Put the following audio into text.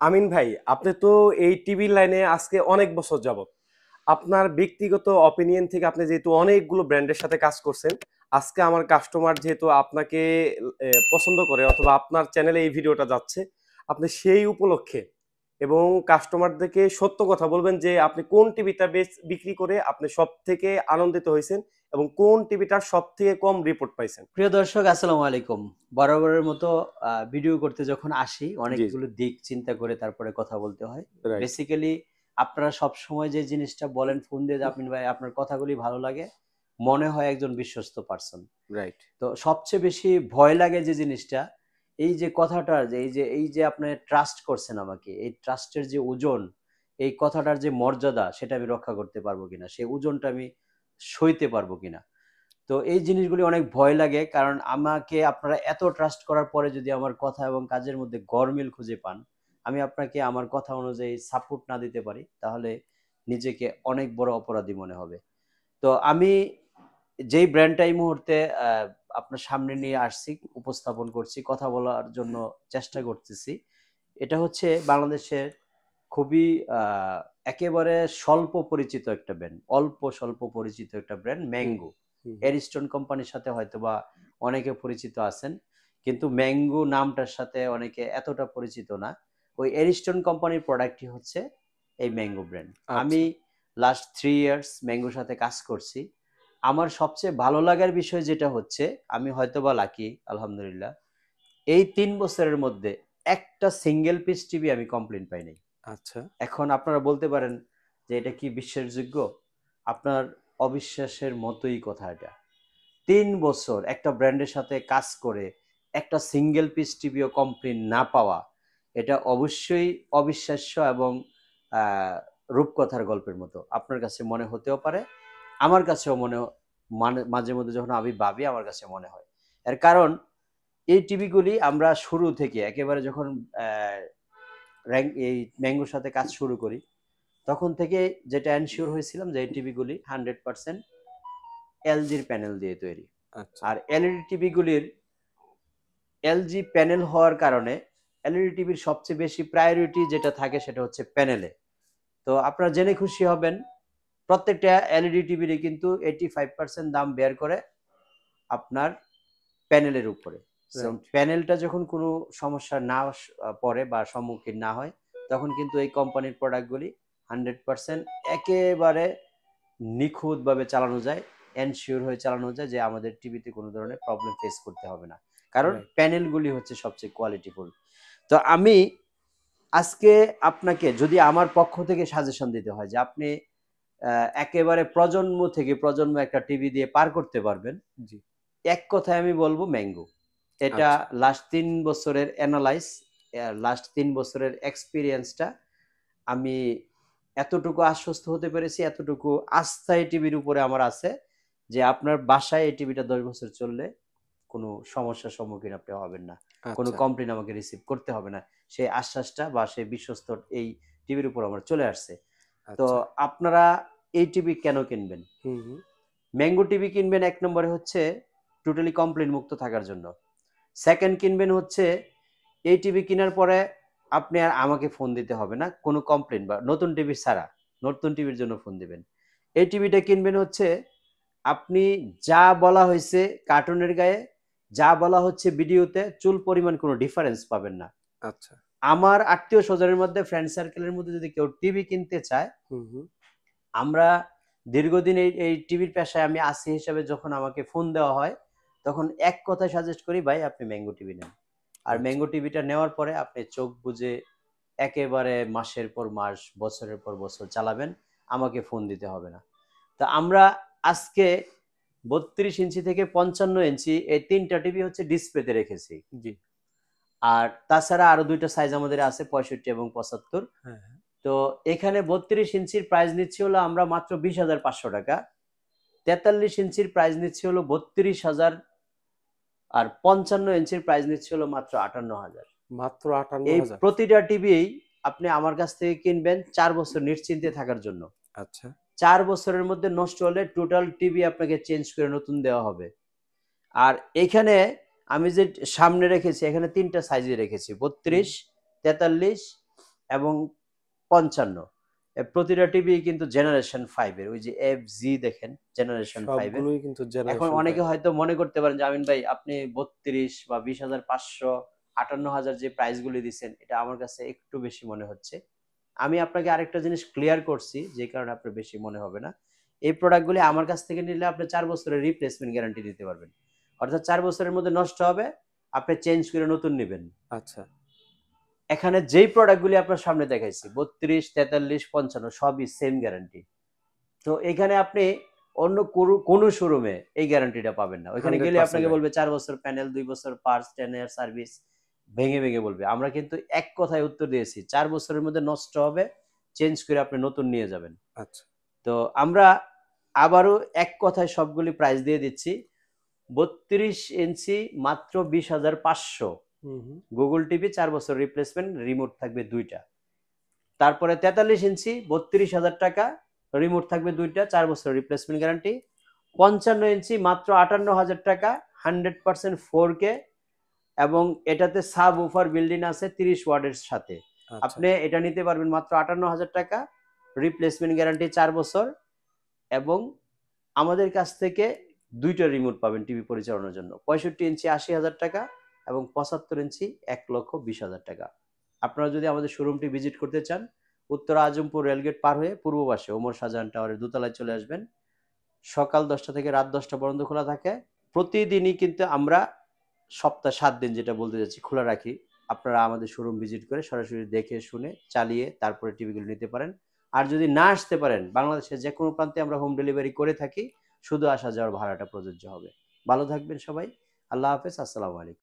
আমিন ভাই, আপনি তো এই টিভি লাইনে আজকে অনেক বছর যাবত। আপনার ব্যক্তিগত অপিনিয়ন থেকে আপনি যেহেতু অনেকগুলো ব্র্যান্ডের সাথে কাজ করছেন, আজকে আমার কাস্টমার যেহেতু আপনাকে পছন্দ করে অথবা আপনার চ্যানেলে এই ভিডিওটা যাচ্ছে, আপনি সেই উপলক্ষে এবং কাস্টমারদেরকে সত্য কথা বলবেন যে আপনি কোন টিভিটা বেশ বিক্রি করে আপনি সব থেকে আনন্দিত হয়েছেন এবং কোন টিভিটার সব থেকে কম রিপোর্ট পাইছেন। প্রিয় দর্শক, আসসালামু আলাইকুম। বরাবরের মতো ভিডিও করতে যখন আসি, জি, অনেকগুলো দিক চিন্তা করে তারপরে কথা বলতে হয়। রাইট, বেসিক্যালি আপনারা সবসময় যে জিনিসটা বলেন ফোন দিয়ে যে, "আমিন ভাই, আপনার কথাগুলি ভালো লাগে।" মনে হয় একজন বিশ্বস্ত পারসন। রাইট, তো সবচেয়ে বেশি ভয় লাগে যে জিনিসটা, এই যে কথাটা, যে এই যে আপনি ট্রাস্ট করছেন আমাকে, এই ট্রাস্টের যে ওজন, এই কথাটার যে মর্যাদা, সেটা আমি রক্ষা করতে পারবো কিনা? সেই ওজনটা আমি সইতে পারবো কিনা? তো এই জিনিসগুলি অনেক ভয় লাগে। কারণ আমাকে আপনারা এত ট্রাস্ট করার পরে যদি আমার কথা এবং কাজের মধ্যে গরমিল খুঁজে পান, আমি আপনাকে আমার কথা অনুযায়ী সাপোর্ট না দিতে পারি, তাহলে নিজেকে অনেক বড় অপরাধী মনে হবে। তো আমি যেই ব্র্যান্ডটা এই মুহূর্তে আ আপনার সামনে নিয়ে আসছি, উপস্থাপন করছি, কথা বলার জন্য চেষ্টা করতেছি। এটা হচ্ছে বাংলাদেশের খুবই আ একেবারে স্বল্প পরিচিত একটা ব্র্যান্ড। অল্প স্বল্প পরিচিত একটা ব্র্যান্ড হুম, ম্যাঙ্গো। হুম, হুম। এরিস্টন কোম্পানির সাথে হয়তোবা অনেকে পরিচিত আছেন। কিন্তু ম্যাঙ্গো নামটার সাথে অনেকে এতটা পরিচিত না। ওই এরিস্টন কোম্পানির প্রোডাক্টই হচ্ছে এই ম্যাঙ্গো ব্র্যান্ড। আমি আচ্ছা, লাস্ট 3 ইয়ার্স ম্যাঙ্গোর সাথে কাজ করছি। আমার সবচেয়ে ভালো লাগার বিষয় যেটা হচ্ছে, আমি হয়তোবা লাকি আলহামদুলিল্লাহ। এই ৩ বছরের মধ্যে একটা সিঙ্গেল পিস টিভি আমি কমপ্লেইন পাই নাই। আচ্ছা, এখন আপনারা বলতে পারেন যে এটা কি বিশ্বাসযোগ্য? আপনার অবিশ্বাসের মতোই কথা এটা। ৩ বছর একটা ব্র্যান্ডের সাথে কাজ করে একটা সিঙ্গেল পিস টিভিও কমপ্লেইন না পাওয়া, এটা অবশ্যই অবিশ্বাস্য এবং আ রূপকথার গল্পের মতো। আপনার কাছে মনে হতেও পারে। আমার কাছেও মাঝে মধ্যে যখন আমি ভাবি, আমার কাছে মনে হয়। এর কারণ এই টিভিগুলি আমরা শুরু থেকে একেবারে যখন অ্যা এই ম্যাঙ্গোর সাথে কাজ শুরু করি, তখন থেকে যেটা এনশিওর হয়েছিলাম যে এই টিভিগুলি 100% এলজির প্যানেল দিয়ে তৈরি। আচ্ছা। আর এলইডি টিভিগুলির এলজি প্যানেল হওয়ার কারণে এলইডি টিভির সবচেয়ে বেশি প্রায়োরিটি যেটা থাকে সেটা হচ্ছে প্যানেলে। তো আপনারা জেনে খুশি হবেন, প্রত্যেকটা এলইডি টিভিরই কিন্তু 85% দাম বের করে আপনার প্যানেলের উপরে। So right. প্যানেলটা যখন কোনো সমস্যা না পড়ে বা সম্মুখীন না হয়, তখন কিন্তু এই কোম্পানির প্রোডাক্টগুলি 100% একেবারে নিখুঁতভাবে চালানো যায়, এনশিওর হয়ে চালানো যায় যে আমাদের টিভিতে কোনো ধরনের প্রবলেম ফেস করতে হবে না। কারণ রাইট। প্যানেলগুলি হচ্ছে সবচেয়ে কোয়ালিটিফুল। তো আমি আজকে আপনাকে যদি আমার পক্ষ থেকে সাজেশন দিতে হয় যে আপনি আ একেবারে প্রজন্ম থেকে প্রজন্ম একটা টিভি দিয়ে পার করতে পারবেন, জি। এক কথায় আমি বলব ম্যাঙ্গো। এটা আচ্ছা, লাস্ট ৩ বছরের লাস্ট ৩ বছরের এক্সপেরিয়েন্সটা আমি এতটুকু আশ্বস্ত হতে পেরেছি, এতটুকু আস্থা এই টিভির উপরে আমার আছে যে আপনার বাসায় এই টিভিটা ১০ বছর চললে কোনো সমস্যার সম্মুখীন আপনি হবেন না। কোনো আচ্ছা, কমপ্লেইন আমাকে রিসিভ করতে হবে না। সেই আশ্বাসটা বা সেই বিশ্বস্ত এই টিভির উপর আমার চলে আসছে। তো আচ্ছা। আপনারা এই টিভি কেন কিনবেন? হুম, হুম। ম্যাঙ্গো টিভি কিনবেন ১ নম্বরে হচ্ছে টোটালি কমপ্লেইন মুক্ত থাকার জন্য। 2nd কিনবেন হচ্ছে এই টিভি কিনার পরে আপনি আর আমাকে ফোন দিতে হবে না। কোনো কমপ্লেইন বা নতুন টিভি ছাড়া। নতুন টিভির জন্য ফোন দিবেন। এই টিভিটা কিনবেন হচ্ছে আপনি যা বলা হইছে কার্টুনের গায়ে, যা বলা হচ্ছে ভিডিওতে চুল পরিমাণ কোনো ডিফারেন্স পাবেন না। আচ্ছা। আমার আত্মীয়স্বজনের মধ্যে, ফ্রেন্ড সার্কেলের মধ্যে যদি কেউ টিভি কিনতে চায়, হুম, হুম। আমরা দীর্ঘদিন এই টিভির পেশায় আমি আছি হিসেবে যখন আমাকে ফোন দেওয়া হয়, তখন এক কথায় সাজেস্ট করি, "ভাই, আপনি ম্যাঙ্গো টিভি নেন।" আর আচ্ছা, ম্যাঙ্গো টিভিটা নেওয়ার পরে আপনি চোখ বুজে একেবারে মাসের পর মাস, বছরের পর বছর চালাবেন। আমাকে ফোন দিতে হবে না। তো আমরা আজকে ৩২ ইঞ্চি থেকে ৫৫ ইঞ্চি এই ৩ টা টিভি হচ্ছে ডিসপ্লেতে রেখেছি। জি। আর তাছাড়া আরো ২ টা সাইজ আমাদের আছে, ৬৫ এবং ৭৫। হ্যাঁ, হ্যাঁ। তো এখানে ৩২ ইঞ্চির প্রাইস নিচ্ছি হলো আমরা মাত্র ৳২০,৫০০। ৪৩ ইঞ্চির প্রাইস নিচ্ছি হলো ৩২,০০০, আর ৫৫ ইঞ্চির প্রাইস নিচ্ছি হলো মাত্র ৫৮,০০০। মাত্র এই ৫৮,০০০। প্রতিটা টিভিই আপনি আমার কাছ থেকে কিনবেন ৪ বছর নিশ্চিন্তে থাকার জন্য। আচ্ছা, ৪ বছরের মধ্যে নষ্ট হলে টোটাল টিভি আপনাকে চেঞ্জ করে নতুন দেওয়া হবে। আর এইখানে আমি যে সামনে রেখেছি, এখানে ৩ টা সাইজে রেখেছি। হুম। ৩২, ৪৩ এবং 55। প্রতিটা টিভি কিন্তু জেনারেশন 5 এর, ওই যে FG দেখেন জেনারেশন 5 এর। সবগুলোই কিন্তু এখন জেনারেশন অনেকে 5। হয়তো মনে করতে পারেন যে আমিন ভাই আপনি 32 বা 20,500, 58,000 যে প্রাইস গুলি দিচ্ছেন এটা আমার কাছে একটু বেশি মনে হচ্ছে। আমি আপনাকে আরেকটা জিনিস ক্লিয়ার করছি যে কারণে আপনার বেশি মনে হবে না। এই প্রোডাক্টগুলি আমার কাছ থেকে নিলে আপনি 4 বছরের রিপ্লেসমেন্ট গ্যারান্টি দিতে পারবেন। অর্থাৎ 4 বছরের মধ্যে নষ্ট হবে, আপনি চেঞ্জ করে নতুন নিবেন। আচ্ছা। এখানে যেই প্রোডাক্টগুলি আপনার সামনে দেখাইছি 32, 43, 55 সবই সেম গ্যারান্টি। তো এখানে আপনি অন্য কোনো শোরুমে এই গ্যারান্টিটা পাবেন না। ওইখানে গেলে 100% আপনাকে রাইট। বলবে 4 বছর প্যানেল, 2 বছর পার্টস, 10 ইয়ার সার্ভিস, ভেঙে, ভেঙে বলবে। আমরা কিন্তু এক কথায় উত্তর দিয়েছি। 4 বছরের মধ্যে নষ্ট হবে, চেঞ্জ করে আপনি নতুন নিয়ে যাবেন। আচ্ছা। তো আমরা আবারও এক কথায় সবগুলি প্রাইস দিয়ে দিচ্ছি। 32 ইঞ্চি মাত্র 20,500। হুম, হুম। গুগল টিভি 4 বছর রিপ্লেসমেন্ট, রিমোট থাকবে 2 টা। তারপরে 43 ইঞ্চি 32,000 টাকা, রিমোট থাকবে 2 টা, 4 বছর রিপ্লেসমেন্ট গ্যারান্টি। 55 ইঞ্চি মাত্র 58,000 টাকা, 100% 4K এবং এটাতে সাব উফার বিল্ডিং আছে 30 ওয়াটের সাথে। আচ্ছা। আপনি এটা নিতে পারবেন মাত্র 58,000 টাকা, রিপ্লেসমেন্ট গ্যারান্টি 4 বছর এবং আমাদের কাছ থেকে 2 টা রিমোট পাবেন টিভি পরিচালনার জন্য। 65 ইঞ্চি 80,000 টাকা এবং 75 ইঞ্চি 1,20,000 টাকা। আপনারা যদি আমাদের শোরুমটি ভিজিট করতে চান, উত্তরা আজমপুর রেলগেট পার হয়ে পূর্ব পাশে ওমর শাহজাহান টাওয়ারের দোতলায় চলে আসবেন। সকাল 10টা থেকে রাত 10টা পর্যন্ত খোলা থাকে। প্রতিদিনই কিন্তু আমরা সপ্তাহে 7 দিন যেটা বলতে চাচ্ছি খোলা রাখি। আপনারা আমাদের শোরুম ভিজিট করে সরাসরি দেখে শুনে চালিয়ে তারপরে টিভিগুলো নিতে পারেন। আর যদি না আসতে পারেন, বাংলাদেশের যেকোনো প্রান্তে আমরা হোম ডেলিভারি করে থাকি। শুধু আসা যাওয়ার ভাড়াটা প্রযোজ্য হবে। ভালো থাকবেন সবাই। আল্লাহ হাফেজ। আসসালামু আলাইকুম।